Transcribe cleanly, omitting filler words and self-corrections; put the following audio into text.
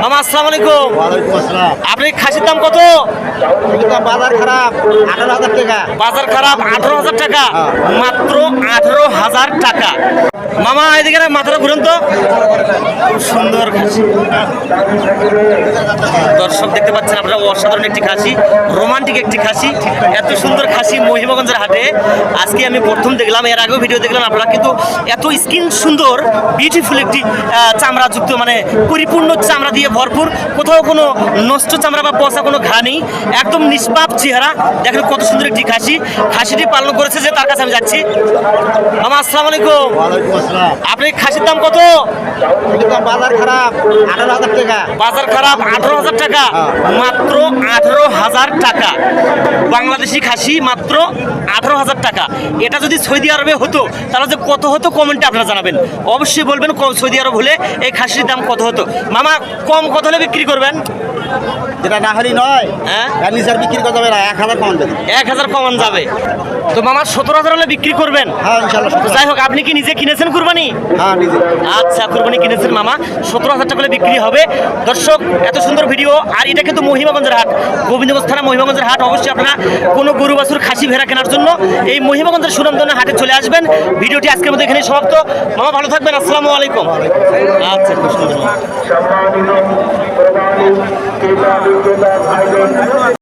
মামা আসসালামু আলাইকুম। আপনি খাসির দাম কত? বাজার খারাপ, 18,000 টাকা। বাজার খারাপ, 18,000 টাকা, মাত্র 18,000 টাকা। মামা এদিকে মাথাটা ঘুরেন তো, খুব সুন্দর খাসি। দর্শক দেখতে পাচ্ছেন আপনারা, অসাধারণ একটি খাসি, রোমান্টিক একটি খাসি, এত সুন্দর খাসি মহিমাগঞ্জের হাটে আজকে আমি প্রথম দেখলাম। এর আগেও ভিডিও দেখলাম আপনারা, কিন্তু এত স্কিন সুন্দর, বিউটিফুল একটি চামড়াযুক্ত, মানে পরিপূর্ণ চামড়া দিয়ে ভরপুর, কোথাও কোনো নষ্ট চামড়া বা পচা কোনো ঘা নেই, একদম নিষ্পাপ চেহারা। দেখেন কত সুন্দর একটি খাসি। খাসিটি পালন করেছে যে, তার কাছে আমি যাচ্ছি। মামা আসসালামু আলাইকুম। আপনি খাসির দাম কত? বাজার খারাপ, 18,000 টাকা। বাজার খারাপ, 18,000 টাকা, মাত্র 18,000 টাকা। বাংলাদেশি খাসি মাত্র 18,000 টাকা। এটা যদি সৌদি আরবে হতো তাহলে যে কত হতো কমেন্টে আপনারা জানাবেন, অবশ্যই বলবেন সৌদি আরব হলে এই খাসির দাম কত হতো। মামা কম কত হলে বিক্রি করবেন? যেটা না হলে নয়, হ্যাঁ ফার্নিচার বিক্রি করতে হবে না, 1,000 কমান দেবে। 1,000 কমান যাবে তো মামা 17,000 হলে বিক্রি করবেন? হ্যাঁ ইনশাল্লাহ। যাই হোক, আপনি কি নিজে কিনেছেন কুরবানি? হ্যাঁ নিজে। আচ্ছা, কুরবানি কিনেছেন মামা, 17,000 টাকা করে বিক্রি হবে। দর্শক, এত সুন্দর ভিডিও। আর এটা কিন্তু মহিমাগঞ্জের হাট, গোবিন্দগঞ্জ থানা মহিমাগঞ্জের হাট। অবশ্যই আপনারা কোনো গরু বাছুর খাসি ভেড়া কেনার জন্য এই মহিমাগঞ্জের সুনামধন্য হাটে চলে আসবেন। ভিডিওটি আজকের মধ্যে এখানে সমাপ্ত। মামা ভালো থাকবেন, আসসালামু আলাইকুম। আচ্ছা, খুব সুন্দর।